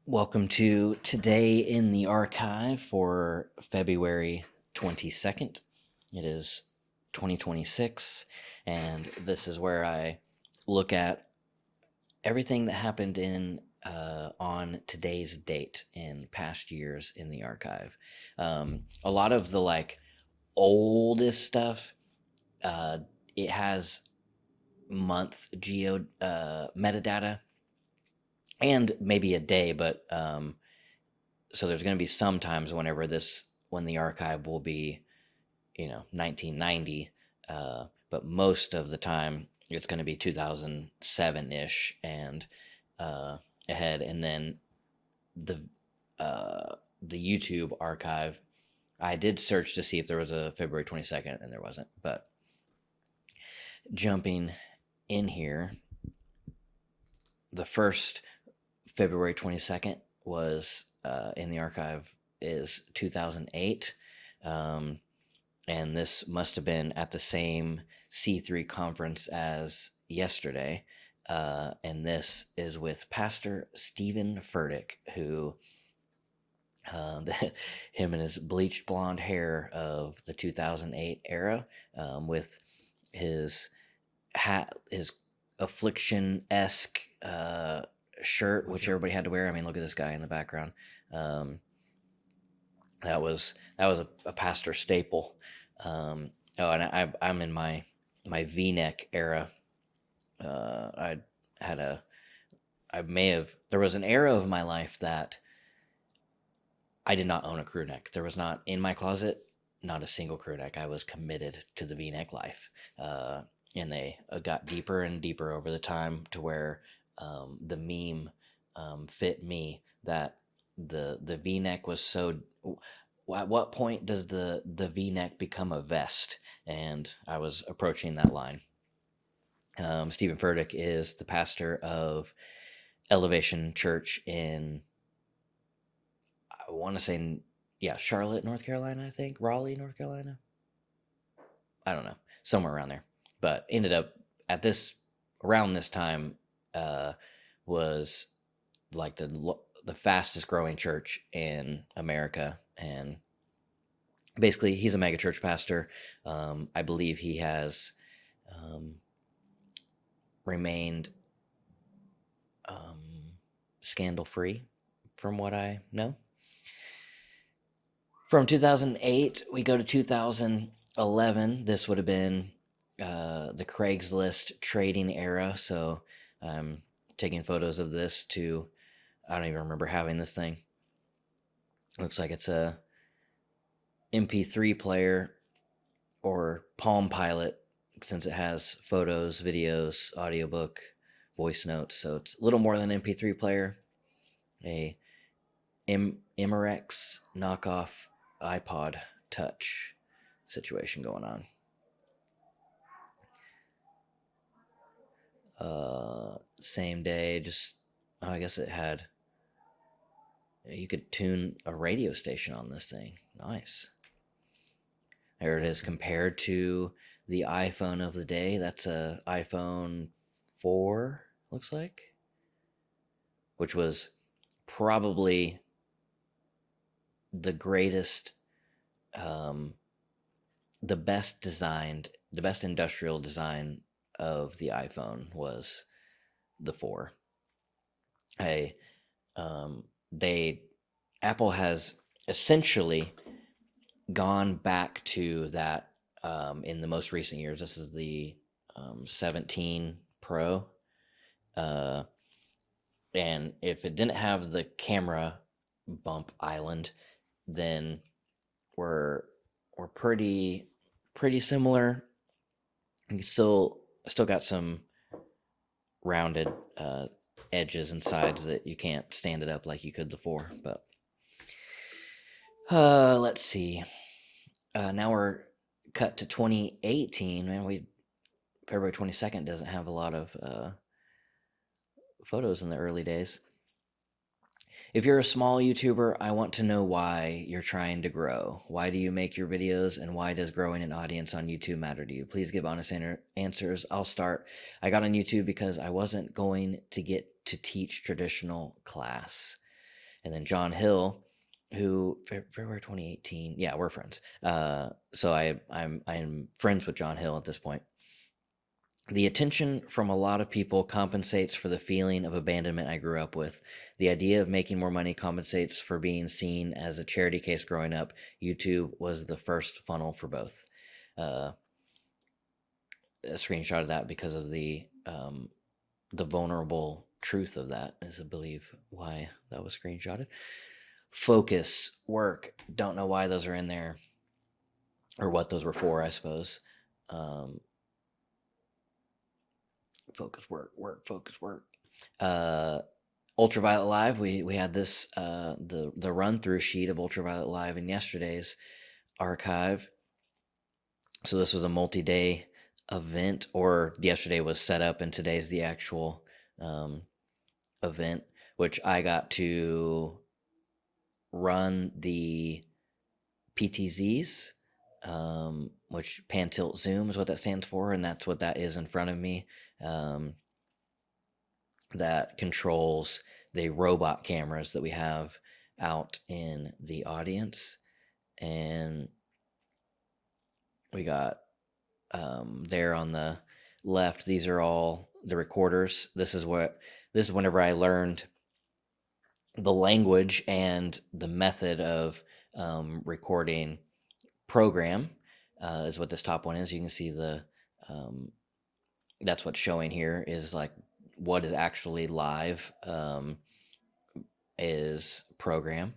Welcome to Today in the Archive for February 22nd. It is 2026, and this is where I look at everything that happened in on today's date in past years in the archive. A lot of the oldest stuff, uh, it has month geo metadata and maybe a day, but so there's going to be some times when the archive will be 1990, but most of the time it's going to be 2007-ish and ahead. And then the the YouTube archive, I did search to see if there was a February 22nd, and there wasn't. But jumping in here, the first February 22nd was in the archive is 2008. And this must have been at the same C3 conference as yesterday. And this is with Pastor Stephen Furtick, who him and his bleached blonde hair of the 2008 era, with his hat, his affliction-esque shirt, which everybody had to wear. I mean, look at this guy in the background. That was a pastor staple. And I'm in my V-neck era. There was an era of my life that I did not own a crew neck. There was not in my closet, not a single crew neck. I was committed to the V-neck life. And they got deeper and deeper over the time to where the meme fit me, that the V-neck was so. At what point does the V-neck become a vest? And I was approaching that line. Stephen Furtick is the pastor of Elevation Church in, I want to say, Charlotte, North Carolina, I think. Raleigh, North Carolina. I don't know. Somewhere around there. But ended up around this time, was like the fastest growing church in America. And basically he's a mega church pastor. I believe he has remained scandal free from what I know. From 2008 we go to 2011. This would have been the Craigslist trading era. So I'm taking photos of this to, I don't even remember having this thing. Looks like it's a MP3 player or Palm Pilot, since it has photos, videos, audiobook, voice notes. So it's a little more than an MP3 player. A Memorex knockoff iPod Touch situation going on. Same day, I guess it had, you could tune a radio station on this thing. Nice. There it is, compared to the iPhone of the day. That's a iPhone 4, looks like, which was probably the greatest, the best designed, the best industrial design of the iPhone was the 4. Apple has essentially gone back to that in the most recent years. This is the 17 Pro, and if it didn't have the camera bump island, then we're pretty similar. You still got some rounded edges and sides that you can't stand it up like you could the 4. But let's see. Now we're cut to 2018. Man, February 22nd doesn't have a lot of photos in the early days. If you're a small YouTuber, I want to know why you're trying to grow. Why do you make your videos, and why does growing an audience on YouTube matter to you? Please give honest answers. I'll start. I got on YouTube because I wasn't going to get to teach traditional class. And then John Hill, who February 2018, yeah, we're friends. So I'm friends with John Hill at this point. The attention from a lot of people compensates for the feeling of abandonment I grew up with. The idea of making more money compensates for being seen as a charity case growing up. YouTube was the first funnel for both. A screenshot of that because of the vulnerable truth of that is, I believe, why that was screenshotted. Focus, work. Don't know why those are in there or what those were for, I suppose. Focus, work, focus, work. Ultraviolet Live, we had this the run through sheet of Ultraviolet Live in yesterday's archive. So this was a multi-day event, or yesterday was set up and today's the actual event, which I got to run the PTZs, which pan tilt zoom is what that stands for, and that's what that is in front of me. That controls the robot cameras that we have out in the audience. And we got there on the left, these are all the recorders. This is whenever I learned the language and the method of recording program, is what this top one is. You can see the that's what's showing here is like what is actually live is program.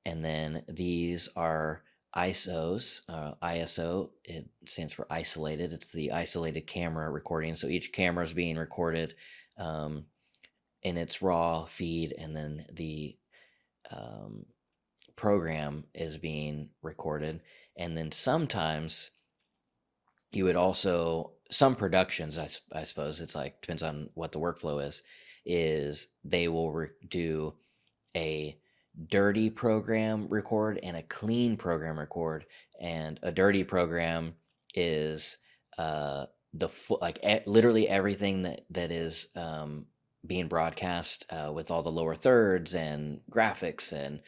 And then these are ISOs. ISO, it stands for isolated. It's the isolated camera recording. So each camera is being recorded in its raw feed, and then the program is being recorded. And then sometimes you would also, some productions, I suppose it's like, depends on what the workflow is they will do a dirty program record and a clean program record. And a dirty program is literally everything that is being broadcast with all the lower thirds and graphics and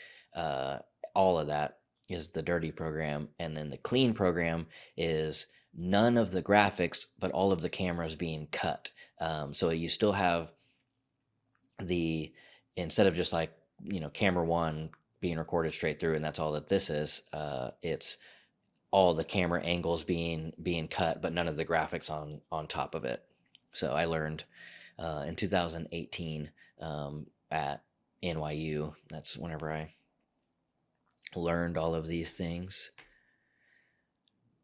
all of that is the dirty program. And then the clean program is none of the graphics, but all of the cameras being cut. So you still have instead of just like, camera one being recorded straight through, and that's all that this is, it's all the camera angles being cut, but none of the graphics on top of it. So I learned in 2018 at NYU. That's whenever I learned all of these things.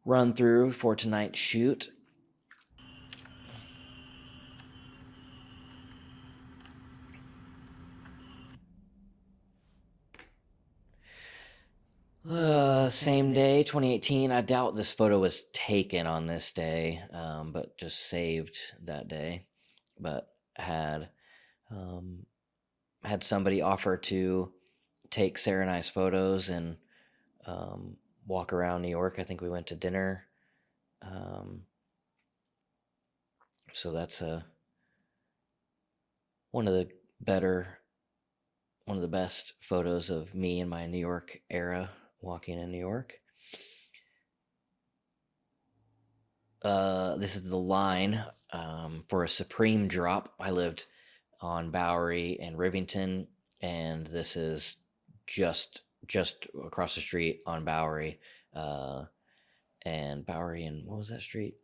Run through for tonight's shoot. Same day, 2018. I doubt this photo was taken on this day, but just saved that day. But had somebody offer to take Sarah and I's photos and walk around New York. I think we went to dinner. So that's one of the best photos of me in my New York era walking in New York. This is the line for a Supreme drop. I lived on Bowery and Rivington, and this is just across the street on Bowery, and Bowery, and what was that street?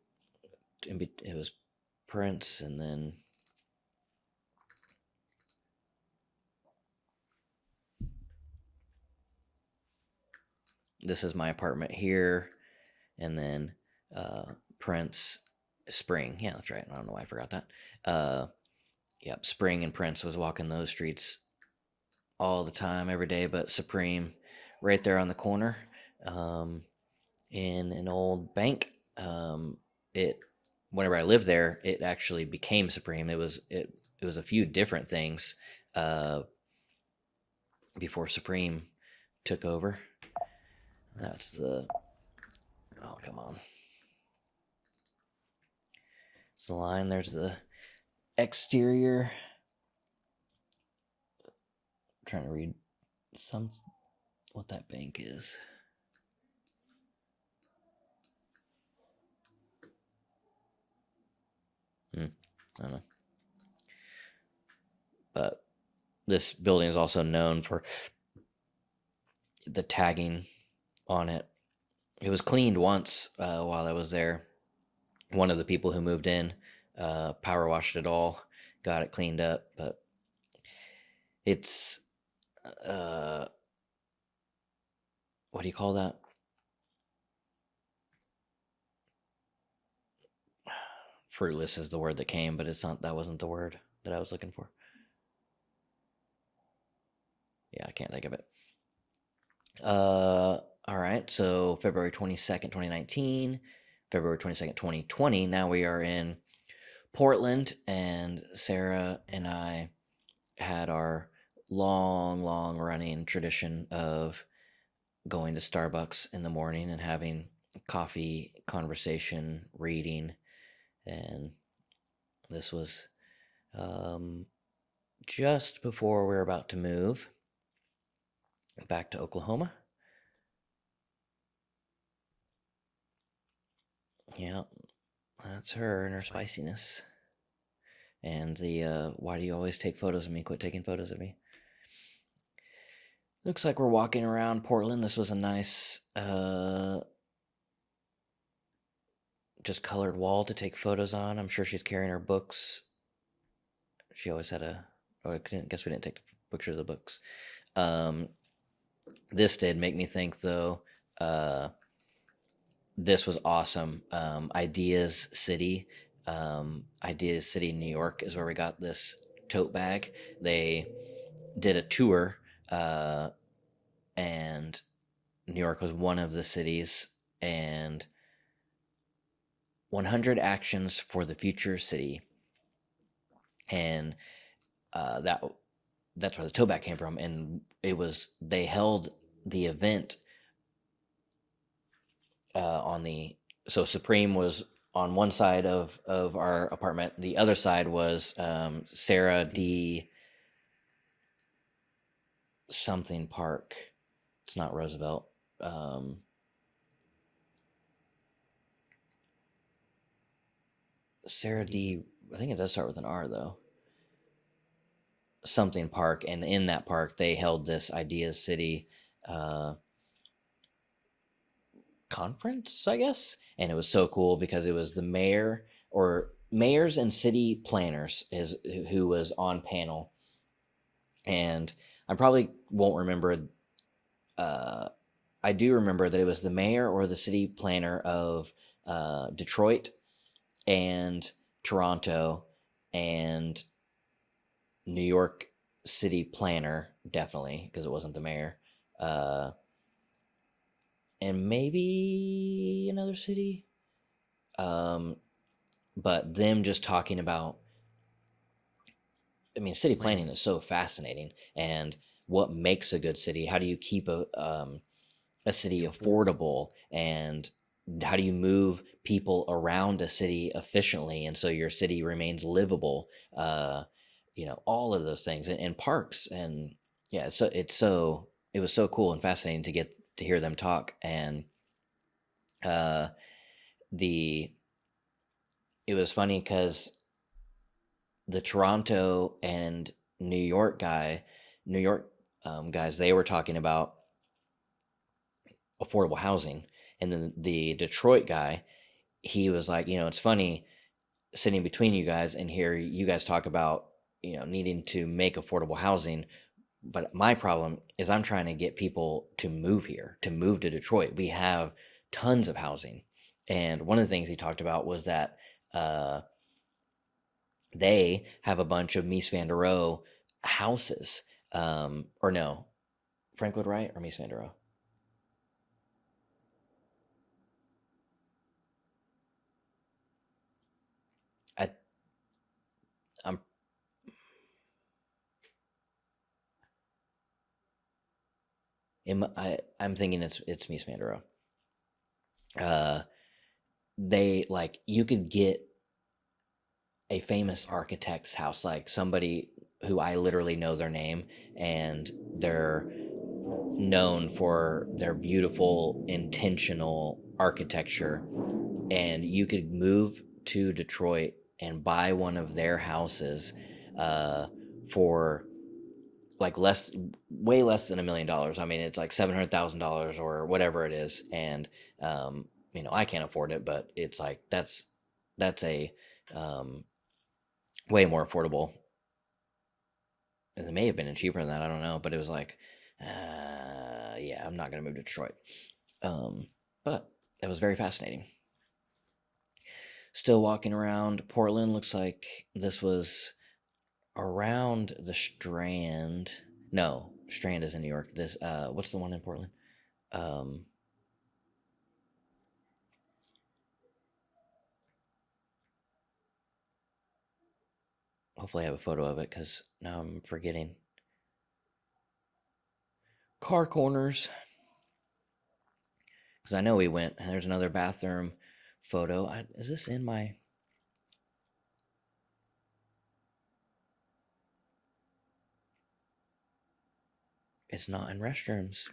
It was Prince, and then this is my apartment here, and then Prince, Spring. Yeah, that's right. I don't know why I forgot that. Yep, Spring and Prince was walking those streets all the time, every day, but Supreme right there on the corner in an old bank. Whenever I lived there, it actually became Supreme. It was a few different things before Supreme took over. That's the, oh, come on. It's the line. There's the exterior. I'm trying to read some what that bank is. I don't know. But this building is also known for the tagging on it. It was cleaned once while I was there. One of the people who moved in power washed it all, got it cleaned up, but it's uh, what do you call that? Fruitless is the word that came, but it's not. That wasn't the word that I was looking for. Yeah, I can't think of it. All right. So February 22nd, 2019, February 22nd, 2020. Now we are in Portland, and Sarah and I had our long running tradition of going to Starbucks in the morning and having coffee, conversation, reading. And this was just before we were about to move back to Oklahoma. Yeah, that's her and her spiciness. And the why do you always take photos of me? Quit taking photos of me. Looks like we're walking around Portland. This was a nice just colored wall to take photos on. I'm sure she's carrying her books. She always had a. Oh, I guess we didn't take pictures of the books. This did make me think, though. This was awesome. Ideas City, Ideas City, New York is where we got this tote bag. They did a tour, and New York was one of the cities, and 100 actions for the future city, and that's where the tote bag came from. And they held the event so Supreme was on one side of our apartment. The other side was Sarah D. something Park. It's not Roosevelt. Sarah D. I think it does start with an R though. Something Park, and in that park they held this Ideas City conference, I guess, and it was so cool because it was the mayor or mayors and city planners is who was on panel, and I probably won't remember. I do remember that it was the mayor or the city planner of Detroit and Toronto and New York city planner, definitely, because it wasn't the mayor. And maybe another city. But them just talking about, I mean, city planning is so fascinating, and what makes a good city. How do you keep a city affordable, and how do you move people around a city efficiently, and so your city remains livable? All of those things, and parks, and yeah. So it was so cool and fascinating to get to hear them talk, and it was funny because the Toronto and New York guys, they were talking about affordable housing, and then the Detroit guy, he was like, it's funny sitting between you guys and hear you guys talk about needing to make affordable housing, but my problem is I'm trying to get people to move here, to move to Detroit. We have tons of housing, and one of the things he talked about was that they have a bunch of Mies van der Rohe houses, or no, Frank Lloyd Wright or Mies van der Rohe. I, I'm I'm thinking it's Mies van der Rohe. They like you could get a famous architect's house, like somebody who I literally know their name, and they're known for their beautiful, intentional architecture. And you could move to Detroit and buy one of their houses uh, for like way less than $1 million. I mean, it's like $700,000 or whatever it is, and I can't afford it, but it's like that's a um, way more affordable. And it may have been cheaper than that. I don't know, but it was like, yeah, I'm not gonna move to Detroit. But that was very fascinating. Still walking around Portland. Looks like this was around the Strand. No, Strand is in New York. This what's the one in Portland? Um Hopefully I have a photo of it cuz now I'm forgetting. Car Corners, cuz I know we went. And there's another bathroom photo. Is this in my It's not in restrooms.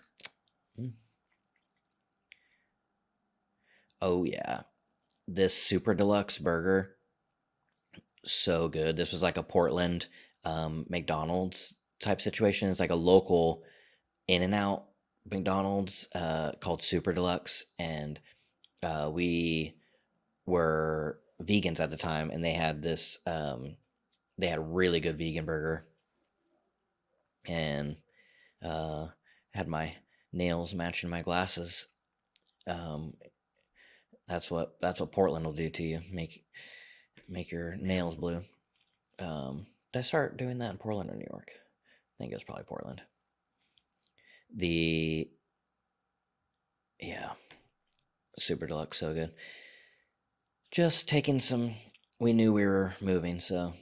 Hmm. Oh yeah. This super deluxe burger, so good. This was like a Portland McDonald's type situation. It's like a local In and Out McDonald's called Super Deluxe, and we were vegans at the time, and they had this. They had a really good vegan burger, and uh, had my nails matching my glasses. Um, that's what Portland will do to you. Make your nails blue. Did I start doing that in Portland or New York? I think it was probably Portland. The Yeah, Super Deluxe, so good. Just taking some. We knew we were moving, so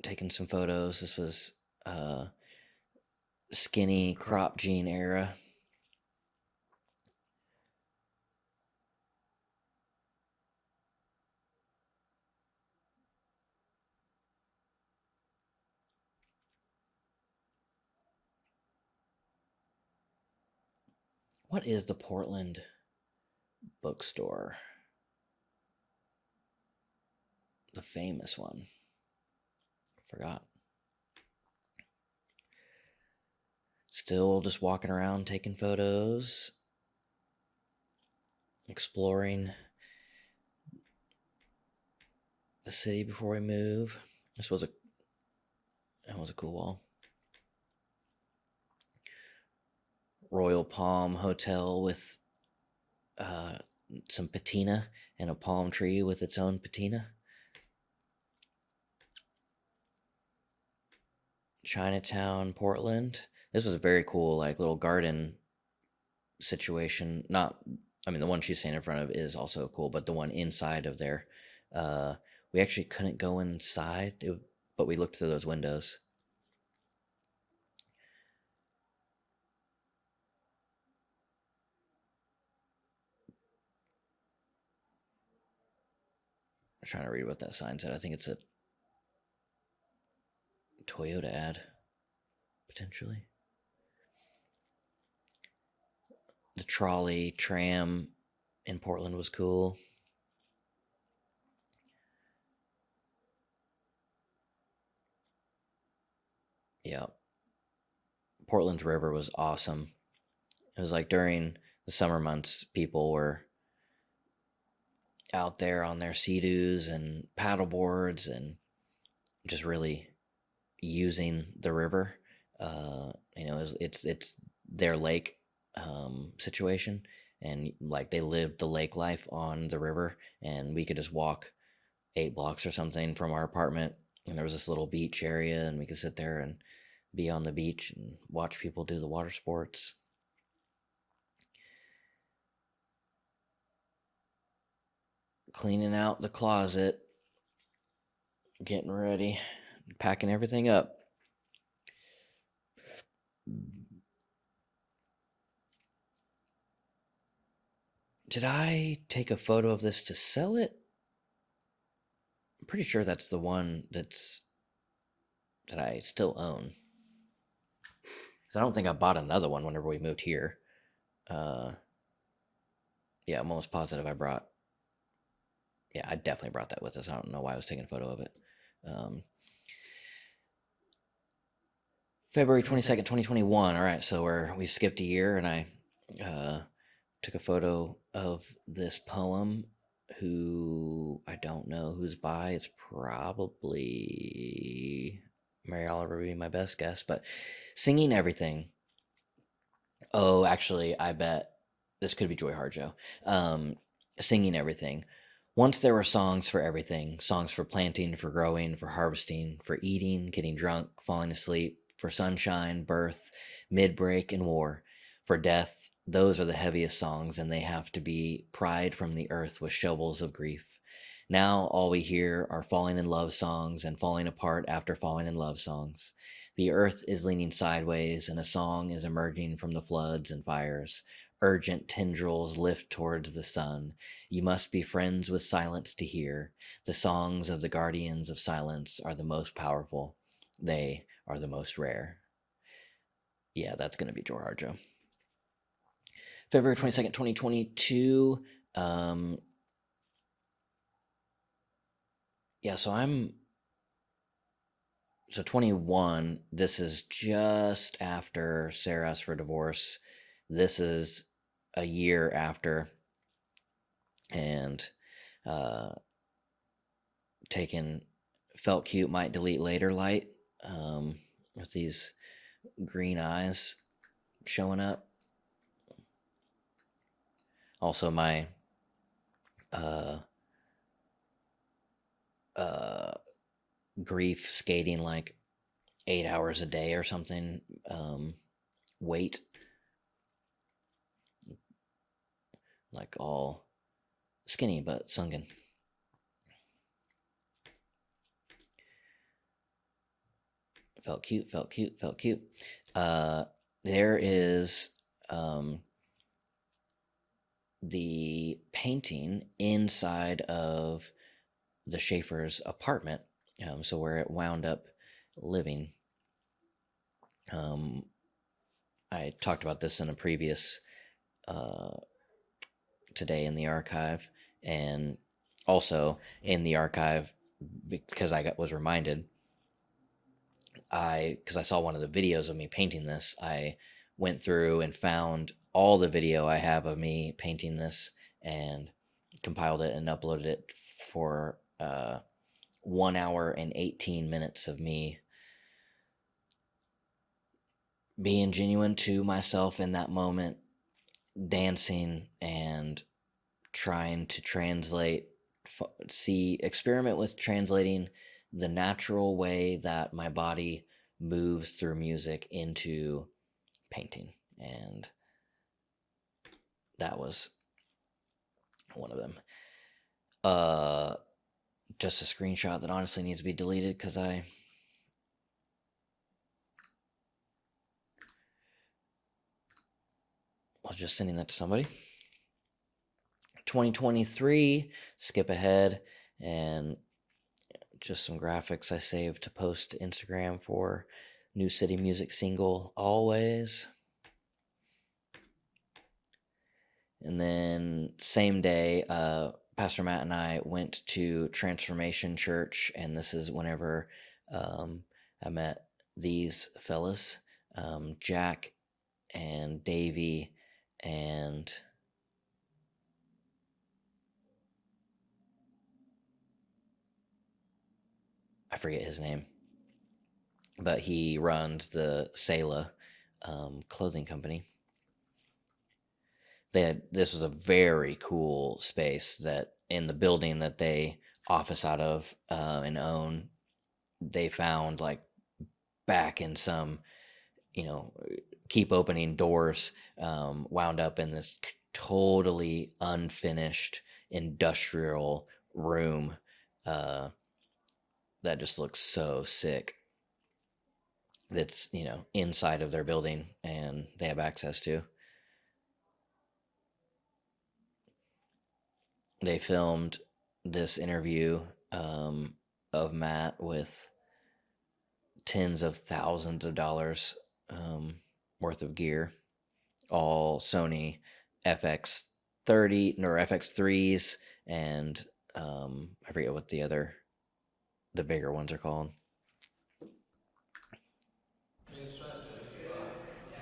taking some photos. This was uh, skinny crop jean era. What is the Portland bookstore? The famous one. Forgot. Still just walking around taking photos, exploring the city before we move. That was a cool wall. Royal Palm Hotel with uh, some patina and a palm tree with its own patina. Chinatown, Portland. This was a very cool, like little garden situation. Not, I mean, the one she's standing in front of is also cool, but the one inside of there, uh, we actually couldn't go inside, but we looked through those windows. I'm trying to read what that sign said. I think it's a Toyota ad, potentially. The trolley tram in Portland was cool. Yeah. Portland's river was awesome. It was like during the summer months, people were out there on their sea-doos and paddle boards and just really using the river. It's their lake situation, and like they lived the lake life on the river, and we could just walk 8 blocks or something from our apartment, and there was this little beach area, and we could sit there and be on the beach and watch people do the water sports. Cleaning out the closet, getting ready, packing everything up. Did I take a photo of this to sell it? I'm pretty sure that's the one that I still own. because I don't think I bought another one whenever we moved here. Uh, yeah, I'm almost positive I brought. Yeah, I definitely brought that with us. I don't know why I was taking a photo of it. Um, February 22nd, 2021. All right, so we skipped a year, and I uh, took a photo of this poem who I don't know who's by. It's probably Mary Oliver would be my best guess, but Singing Everything. Oh, actually, I bet this could be Joy Harjo. Singing Everything. Once there were songs for everything, songs for planting, for growing, for harvesting, for eating, getting drunk, falling asleep, for sunshine, birth, mid-break, and war, for death. Those are the heaviest songs, and they have to be pried from the earth with shovels of grief. Now all we hear are falling in love songs and falling apart after falling in love songs. The earth is leaning sideways, and a song is emerging from the floods and fires. Urgent tendrils lift towards the sun. You must be friends with silence to hear. The songs of the guardians of silence are the most powerful. They are the most rare. Yeah, that's going to be Joe Harjo. February 22nd, 2022. Yeah, so 21. This is just after Sarah asked for divorce. This is a year after, and taken Felt Cute Might Delete Later light, with these green eyes showing up. Also, my grief skating like 8 hours a day or something. Weight, like all skinny but sunken. Felt cute, felt cute, felt cute. There is the painting inside of the Schaefer's apartment, so where it wound up living. I talked about this in a previous Today in the Archive, and also in the archive, because was reminded, because I saw one of the videos of me painting this, I went through and found all the video I have of me painting this and compiled it and uploaded it for 1 hour and 18 minutes of me being genuine to myself in that moment, dancing and trying to experiment with translating the natural way that my body moves through music into painting. And that was one of them. Just a screenshot that honestly needs to be deleted because I was just sending that to somebody. 2023, skip ahead, and just some graphics I saved to post to Instagram for New City Music single Always. And then same day, Pastor Matt and I went to Transformation Church, and this is whenever I met these fellas, Jack and Davey, and I forget his name, but he runs the Selah clothing company. This was a very cool space that in the building that they office out of and own, they found like back in some, keep opening doors, wound up in this totally unfinished industrial room that just looks so sick. That's, inside of their building and they have access to. They filmed this interview of Matt with tens of thousands of dollars worth of gear, all Sony FX30 or FX3s, and I forget what the bigger ones are called.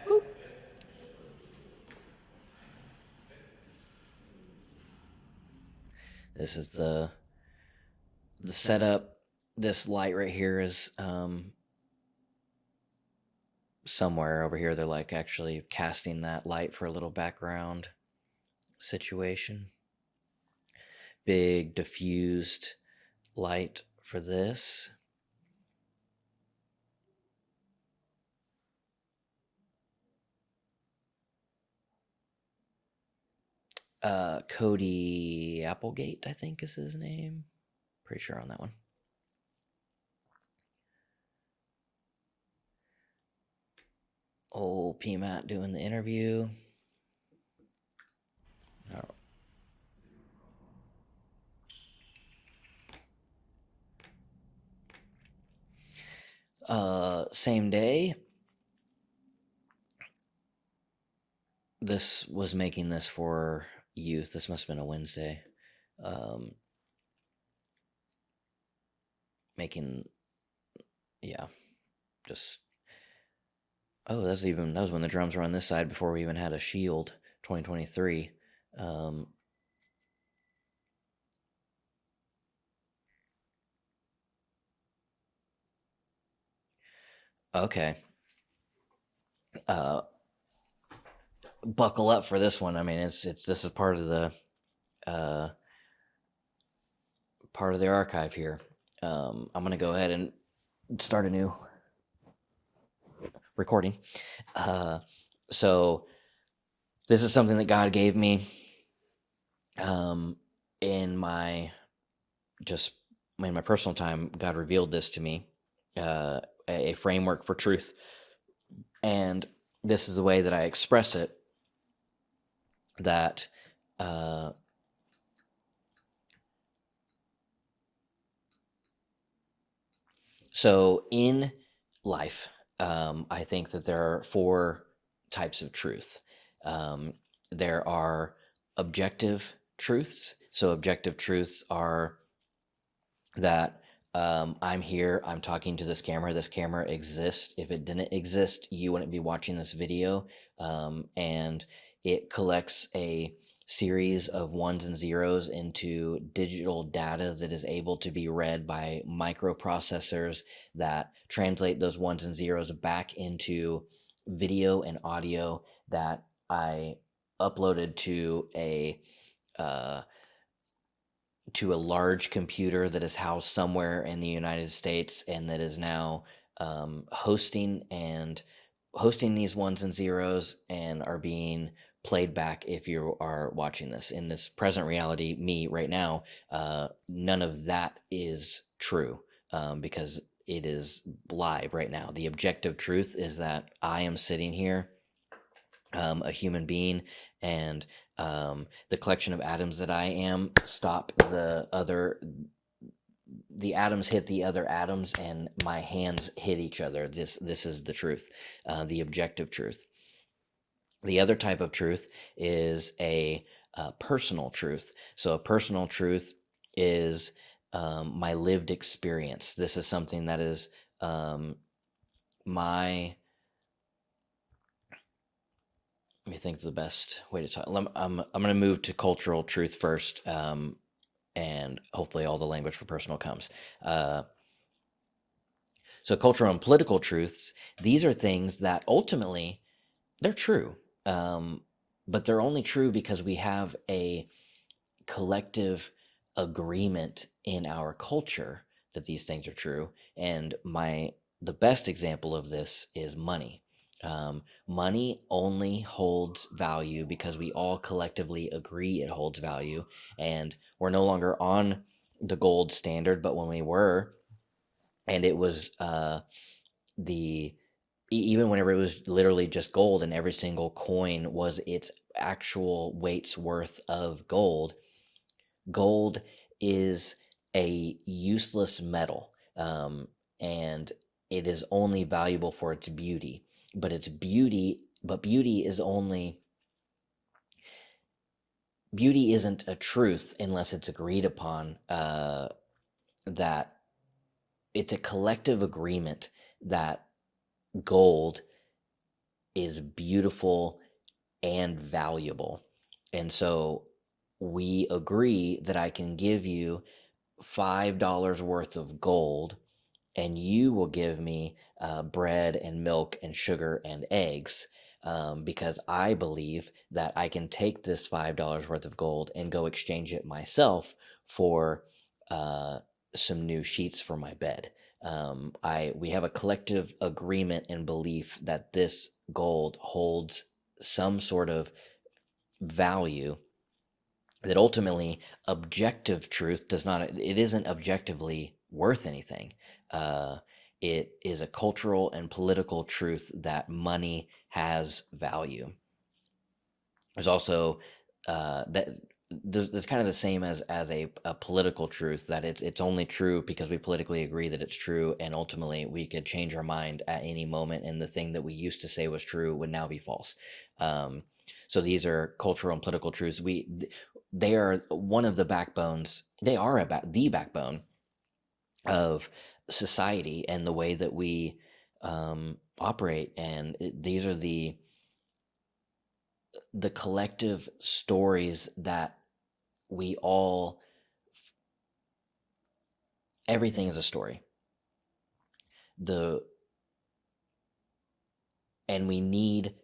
Boop. This is the setup. This light right here is somewhere over here. They're like actually casting that light for a little background situation. Big diffused light for this. Cody Applegate, I think is his name. Pretty sure on that one. Old PMAT doing the interview. Same day. This was making this for youth. This must have been a Wednesday. Making, yeah, just, oh, that was when the drums were on this side before we even had a Shield 2023. Okay. Buckle up for this one. I mean, this is part of the archive here. I'm gonna go ahead and start a new recording. So this is something that God gave me in my personal time. God revealed this to me, a framework for truth, and this is the way that I express it. That so in life, I think that there are 4 types of truth. There are objective truths. So objective truths are that I'm here, I'm talking to this camera. This camera exists. If it didn't exist, you wouldn't be watching this video. And it collects a series of ones and zeros into digital data that is able to be read by microprocessors that translate those ones and zeros back into video and audio that I uploaded to a large computer that is housed somewhere in the United States, and that is now hosting these ones and zeros, and are being played back if you are watching this. In this present reality, me right now, none of that is true, because it is live right now. The objective truth is that I am sitting here, a human being, and the collection of atoms that I am stop the atoms hit the other atoms, and my hands hit each other. This is the truth, the objective truth. The other type of truth is a personal truth. So a personal truth is my lived experience. This is something that is my... Let me think of the best way to talk. I'm going to move to cultural truth first, and hopefully all the language for personal comes. So cultural and political truths, these are things that ultimately they're true, but they're only true because we have a collective agreement in our culture that these things are true. And the best example of this is money. Money only holds value because we all collectively agree it holds value, and we're no longer on the gold standard. But when we were, and it was even whenever it was literally just gold, and every single coin was its actual weight's worth of gold. Gold is a useless metal, and it is only valuable for its beauty. But its beauty But beauty isn't a truth unless it's agreed upon, that it's a collective agreement that gold is beautiful and valuable. And so we agree that I can give you $5 worth of gold, and you will give me bread and milk and sugar and eggs, because I believe that I can take this $5 worth of gold and go exchange it myself for uh, some new sheets for my bed. We have a collective agreement and belief that this gold holds some sort of value, that ultimately objective truth does not, it isn't objectively worth anything. uh, it is a cultural and political truth that money has value. There's also that there's kind of the same as a political truth, that it's only true because we politically agree that it's true, and ultimately we could change our mind at any moment, and the thing that we used to say was true would now be false. um, so these are cultural and political truths. They are one of the backbones, they are about the backbone of society and the way that we operate, and these are the collective stories that we all, everything is a story. The and we need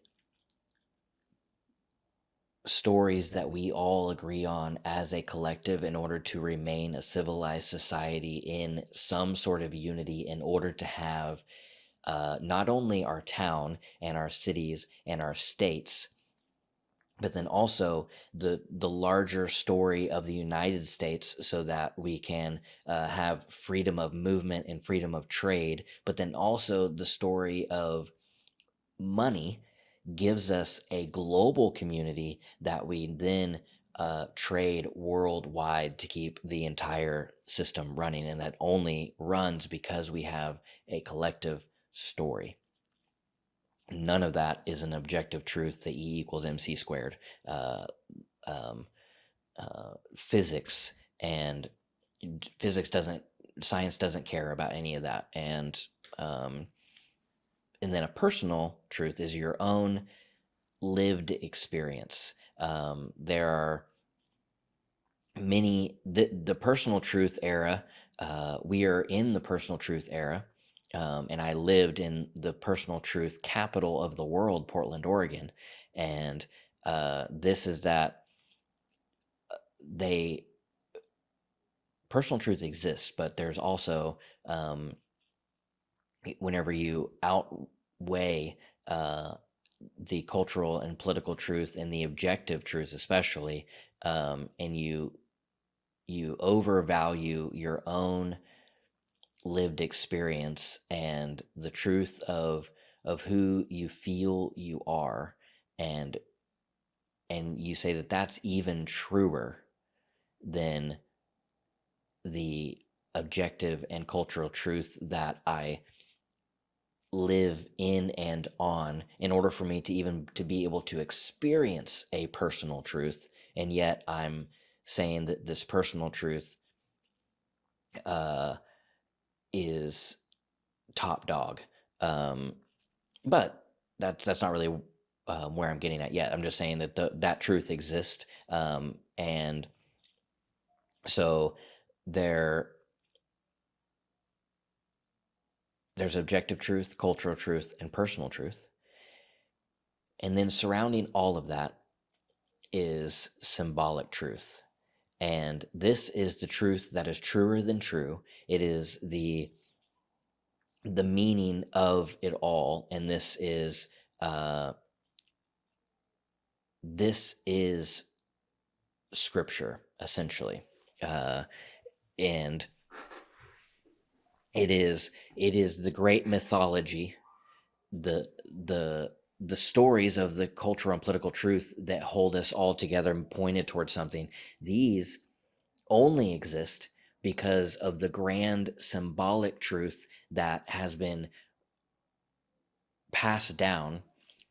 stories that we all agree on as a collective in order to remain a civilized society in some sort of unity, in order to have not only our town and our cities and our states, but then also the larger story of the United States, so that we can have freedom of movement and freedom of trade. But then also the story of money gives us a global community that we then trade worldwide to keep the entire system running, and that only runs because we have a collective story. None of that is an objective truth that E equals MC squared. Uh, um, Physics and physics doesn't, science doesn't care about any of that. Um, and then a personal truth is your own lived experience. There are the personal truth era. We are in the personal truth era. And I lived in the personal truth capital of the world, Portland, Oregon. And this is that they personal truth exists, but there's also whenever you outweigh the cultural and political truth and the objective truth, especially, and you overvalue your own lived experience and the truth of who you feel you are, and you say that that's even truer than the objective and cultural truth that I live in and on, in order for me to even to be able to experience a personal truth. And yet I'm saying that this personal truth uh, is top dog. um, but that's not really where I'm getting at yet. I'm just saying that that truth exists, and so there there's objective truth, cultural truth, and personal truth. And then surrounding all of that is symbolic truth. And this is the truth that is truer than true. It is the meaning of it all. And uh, this is scripture, essentially. Uh, and it is the great mythology, the the the stories of the cultural and political truth that hold us all together and pointed towards something. These only exist because of the grand symbolic truth that has been passed down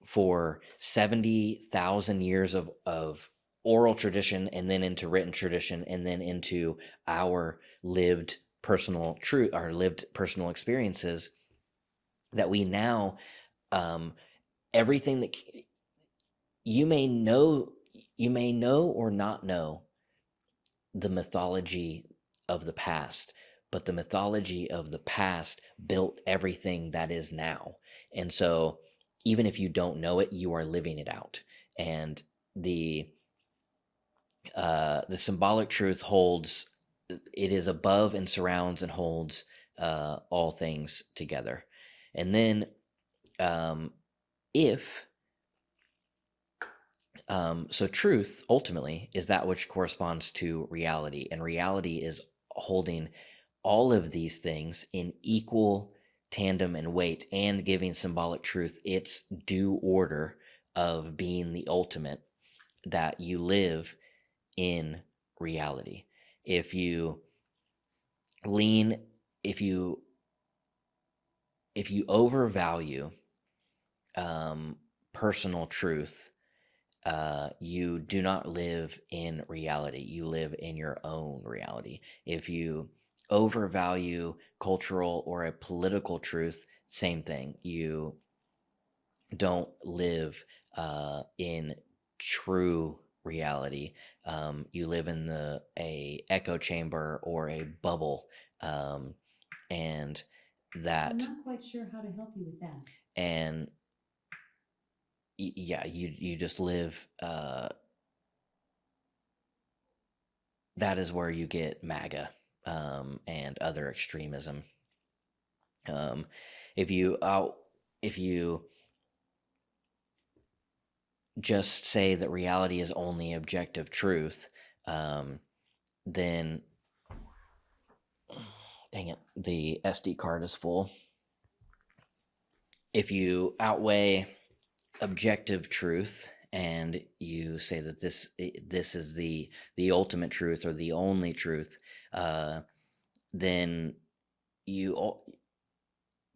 for 70,000 years of oral tradition, and then into written tradition, and then into our lived personal truth, our lived personal experiences, that we now, um, everything that you may know, you may know or not know the mythology of the past, but the mythology of the past built everything that is now. And so even if you don't know it, you are living it out. And the the symbolic truth holds, it is above and surrounds and holds all things together. And then um, if so truth ultimately is that which corresponds to reality, and reality is holding all of these things in equal tandem and weight, and giving symbolic truth its due order of being the ultimate, that you live in reality. If you lean, if you overvalue personal truth, you do not live in reality. You live in your own reality. If you overvalue cultural or a political truth, same thing. You don't live in true reality. You live in a echo chamber or a bubble, and that. I'm not quite sure how to help you with that. And yeah, you just live. That is where you get MAGA and other extremism. Um, if you if you just say that reality is only objective truth, then dang it, the SD card is full. If you outweigh objective truth and you say that this is the ultimate truth or the only truth, then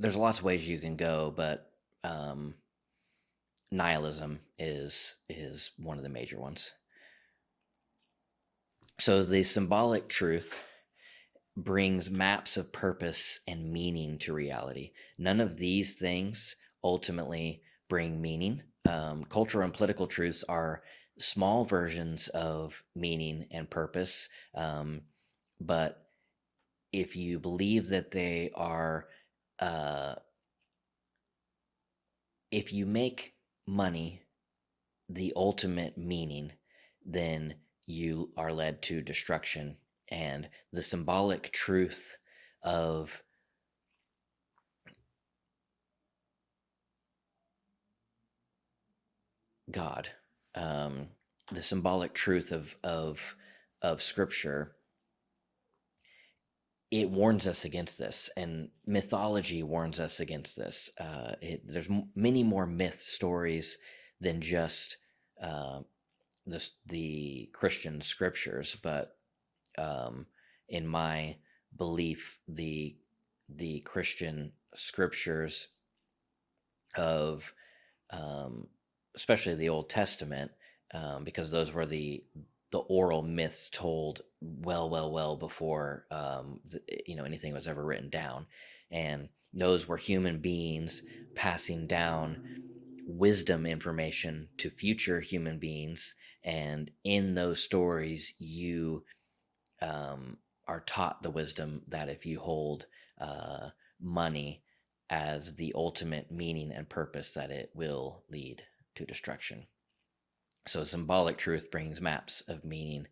there's lots of ways you can go, but nihilism is one of the major ones. So the symbolic truth brings maps of purpose and meaning to reality. None of these things ultimately bring meaning. Cultural and political truths are small versions of meaning and purpose, but if you believe that they are, if you make money the ultimate meaning, then you are led to destruction. And the symbolic truth of God, the symbolic truth of Scripture, it warns us against this, and mythology warns us against this. There's many more myth stories than just the Christian scriptures, but in my belief, the Christian scriptures of especially the Old Testament, because those were the oral myths told well before anything was ever written down, and those were human beings passing down wisdom information to future human beings. And in those stories, you are taught the wisdom that if you hold money as the ultimate meaning and purpose, that it will lead to destruction. So symbolic truth brings maps of meaning,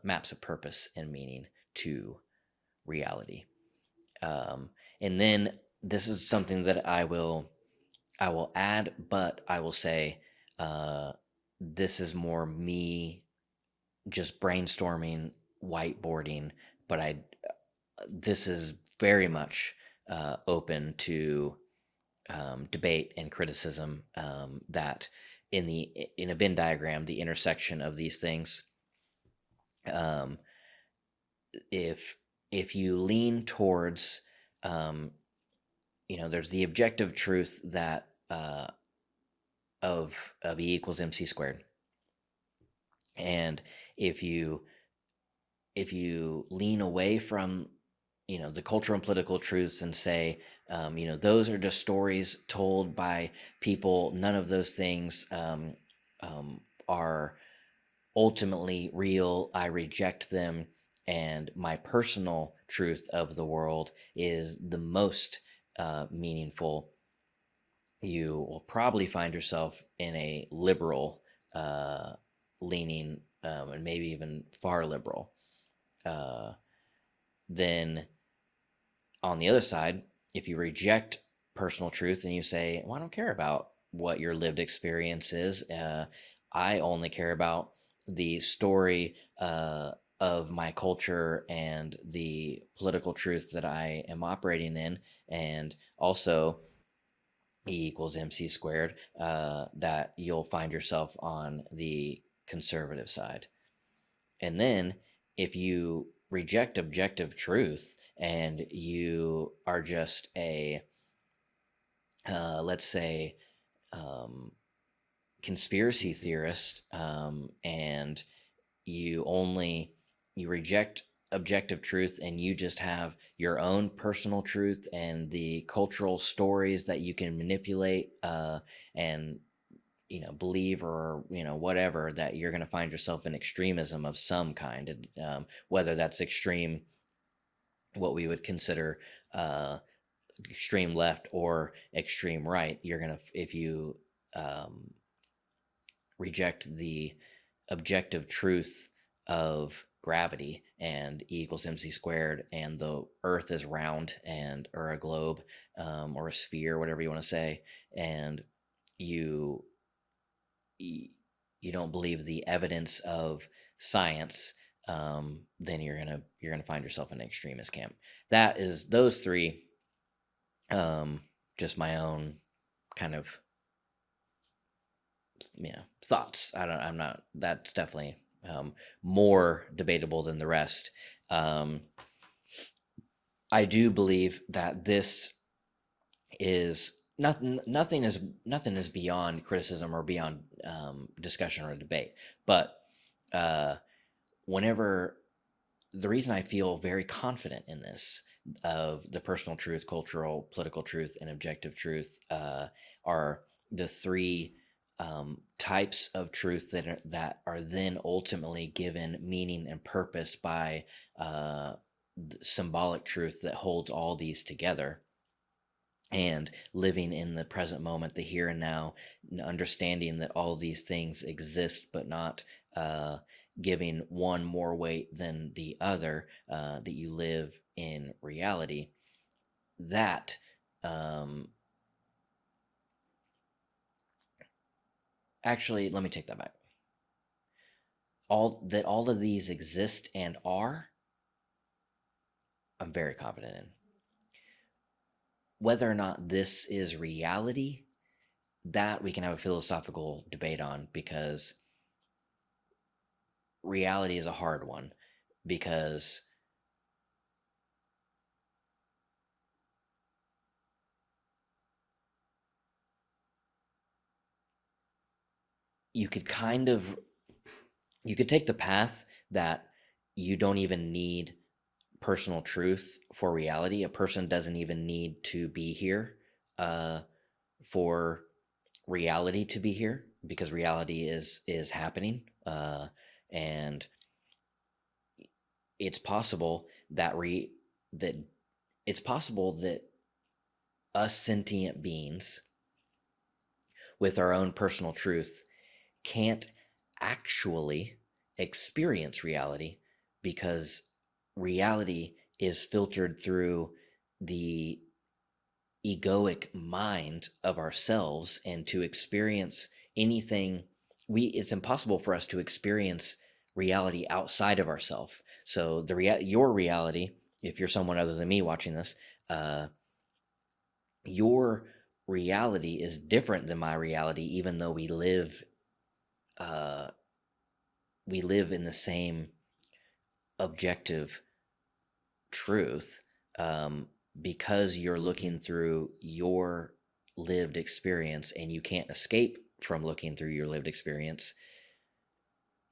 maps of purpose and meaning to reality. And then this is something that I will add, but I will say this is more me just brainstorming, whiteboarding, but this is very much open to debate and criticism, that in a Venn diagram, the intersection of these things, if you lean towards, there's the objective truth that of E equals MC squared. And if you lean away from the cultural and political truths and say those are just stories told by people, none of those things are ultimately real, I reject them, and my personal truth of the world is the most meaningful, you will probably find yourself in a liberal leaning, and maybe even far liberal. Then on the other side, if you reject personal truth and you say, well, I don't care about what your lived experience is, I only care about the story of my culture and the political truth that I am operating in, and also E equals MC squared, that you'll find yourself on the conservative side. And then if you reject objective truth and you are just a, let's say, conspiracy theorist, and you reject objective truth and you just have your own personal truth and the cultural stories that you can manipulate and believe, or whatever, that you're going to find yourself in extremism of some kind, whether that's extreme, what we would consider extreme left or extreme right. You're going to, if you reject the objective truth of gravity and E equals MC squared, and the earth is round and or a globe, or a sphere, whatever you want to say, and you don't believe the evidence of science, then you're gonna find yourself in an extremist camp. That is those three, just my own kind of thoughts. I'm not. That's definitely more debatable than the rest. I do believe that this is nothing is beyond criticism or beyond discussion or debate. But whenever the reason I feel very confident in this, of the personal truth, cultural, political truth, and objective truth, are the three types of truth that are then ultimately given meaning and purpose by symbolic truth that holds all these together. And living in the present moment, the here and now, understanding that all these things exist, but not giving one more weight than the other, that you live in reality. That actually, let me take that back. All of these exist and are, I'm very confident in. Whether or not this is reality, that we can have a philosophical debate on, because reality is a hard one, because you could take the path that you don't even need personal truth for reality. A person doesn't even need to be here for reality to be here, because reality is happening, and it's possible that it's possible that us sentient beings with our own personal truth can't actually experience reality, because reality is filtered through the egoic mind of ourselves, and to experience anything, it's impossible for us to experience reality outside of ourselves. So your reality, if you're someone other than me watching this, your reality is different than my reality, even though we live in the same objective truth, because you're looking through your lived experience and you can't escape from looking through your lived experience,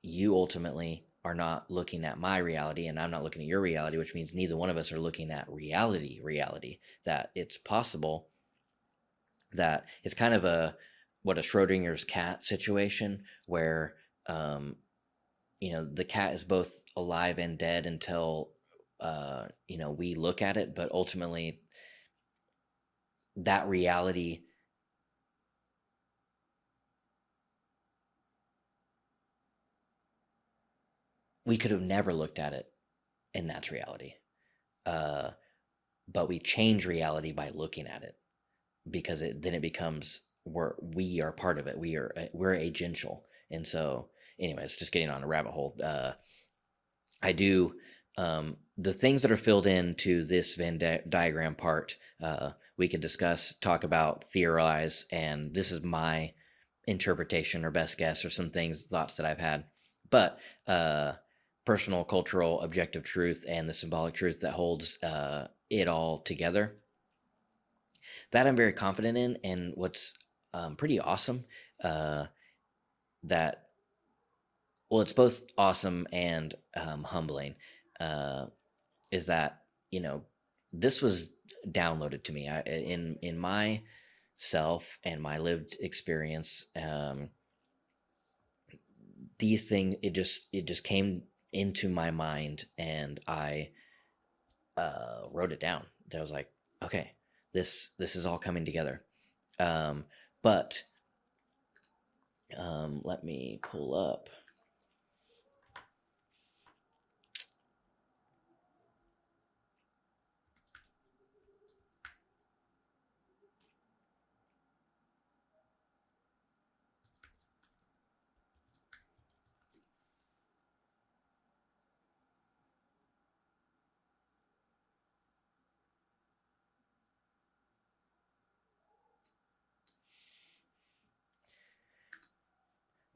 you ultimately are not looking at my reality and I'm not looking at your reality, which means neither one of us are looking at reality, that it's possible that it's kind of a Schrodinger's cat situation where, um, the cat is both alive and dead until, we look at it, but ultimately that reality, we could have never looked at it, and that's reality. Uh, but we change reality by looking at it, because then it becomes, we are part of it. We're agential. And so, anyways, just getting on a rabbit hole. I do, the things that are filled into this diagram part. We could discuss, talk about, theorize, and this is my interpretation or best guess or some thoughts that I've had. But personal, cultural, objective truth and the symbolic truth that holds it all together, that I'm very confident in. And what's pretty awesome, that, well, it's both awesome and humbling, uh, is that, this was downloaded to me, in my self and my lived experience. These things, it just came into my mind, and I wrote it down. That I was like, okay, this is all coming together. But let me pull up.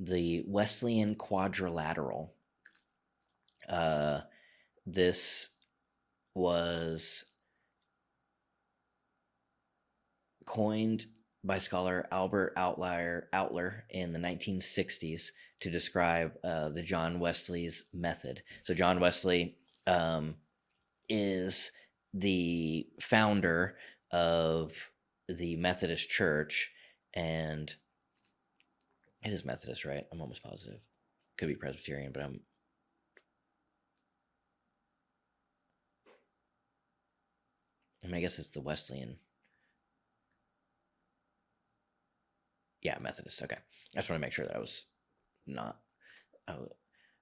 The Wesleyan quadrilateral. Uh, this was coined by scholar Albert Outler in the 1960s to describe the John Wesley's method. So John Wesley is the founder of the Methodist Church, and it is Methodist, right? I'm almost positive. Could be Presbyterian, but I guess it's the Wesleyan. Yeah, Methodist. Okay. I just want to make sure that I was not, I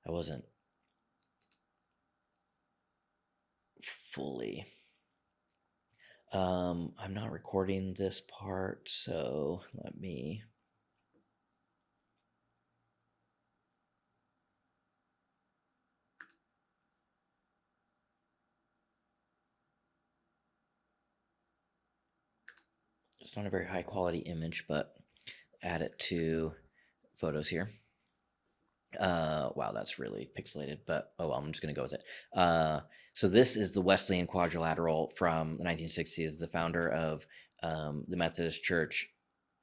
wasn't fully. I'm not recording this part, so let me. It's not a very high quality image, but add it to photos here. Wow, that's really pixelated, but oh well, I'm just gonna go with it. So this is the Wesleyan quadrilateral from the 1960s. The founder of the Methodist Church,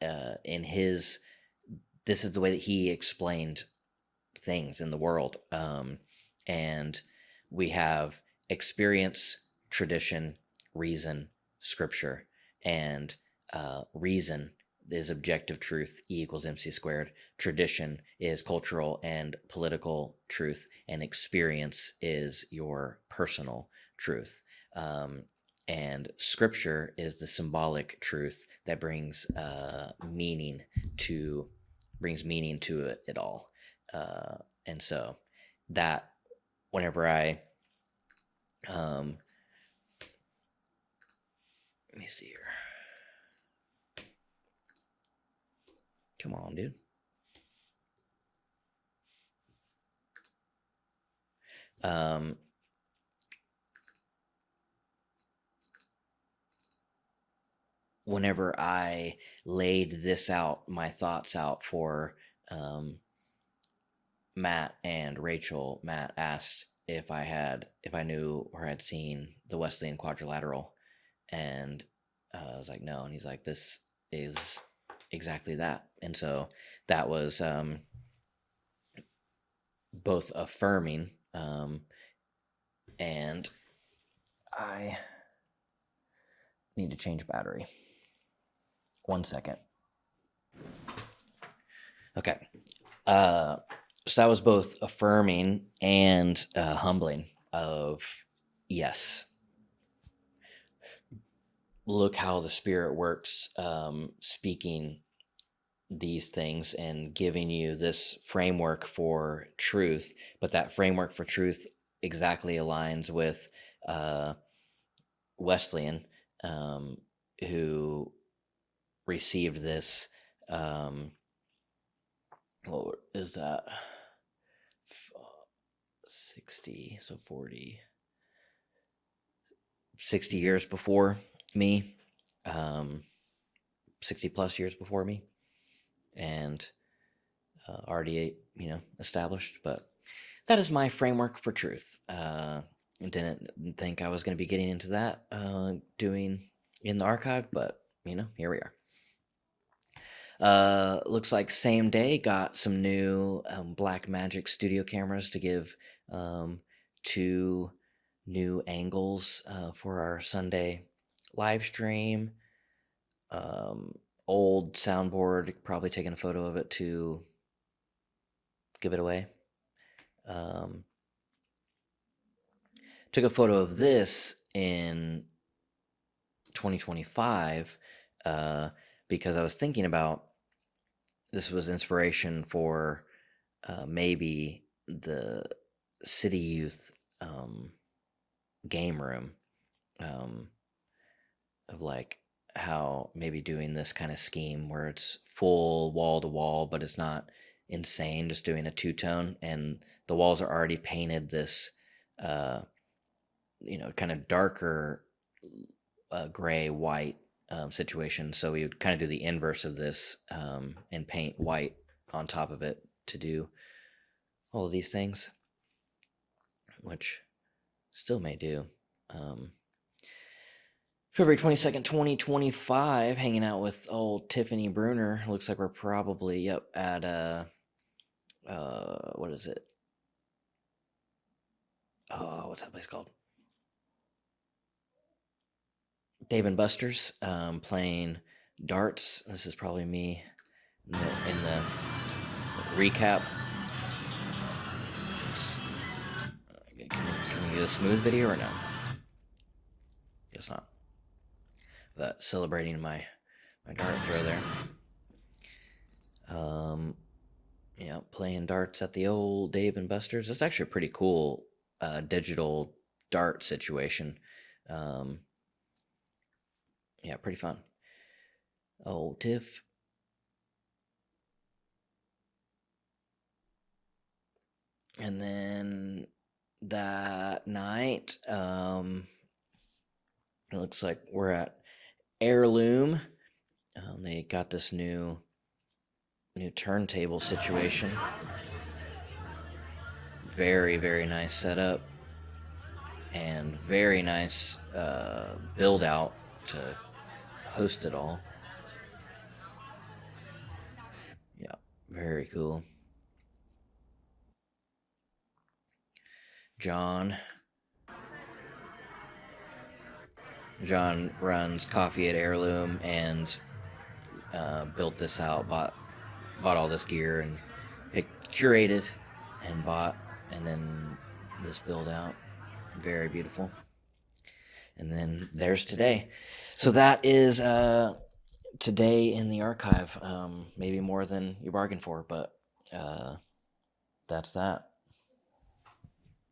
this is the way that he explained things in the world. And we have experience, tradition, reason, scripture, and reason is objective truth, E equals MC squared. Tradition is cultural and political truth, and experience is your personal truth. And scripture is the symbolic truth that brings meaning to it all. And so that, whenever I let me see here. Come on, dude. Whenever I laid this out, my thoughts out for Matt and Rachel, Matt asked if I knew or had seen the Wesleyan quadrilateral, and I was like, no. And he's like, this is exactly that. And so that was both affirming, and I need to change battery. 1 second. Okay. So that was both affirming and humbling of, yes, look how the Spirit works, speaking these things and giving you this framework for truth. But that framework for truth exactly aligns with Wesleyan, who received this. What is that? 60, so 40, 60 years before me, 60 plus years before me, and already, established. But that is my framework for truth. Didn't think I was going to be getting into that doing in the archive, but here we are. Looks like same day got some new Blackmagic studio cameras to give 2 new angles for our Sunday live stream. Old soundboard, probably taking a photo of it to give it away. Took a photo of this in 2025 because I was thinking about, this was inspiration for maybe the City Youth game room, of like how maybe doing this kind of scheme where it's full wall to wall, but it's not insane, just doing a 2-tone, and the walls are already painted this kind of darker gray white situation. So we would kind of do the inverse of this and paint white on top of it to do all of these things, which still may do. February 22nd, 2025, hanging out with old Tiffany Bruner. Looks like we're probably, at what is it? Oh, what's that place called? Dave and Buster's, playing darts. This is probably me in the recap. Can we get a smooth video or no? Guess not. But celebrating my dart throw there. Playing darts at the old Dave and Buster's. It's actually a pretty cool digital dart situation. Pretty fun. Oh, Tiff. And then that night, it looks like we're at Heirloom. They got this new turntable situation. Very, very nice setup. And very nice build out to host it all. Yeah, very cool. John runs Coffee at Heirloom and built this out, bought all this gear and curated and bought, and then this build out. Very beautiful. And then there's today. So that is today in the archive. Maybe more than you bargained for, but that's that.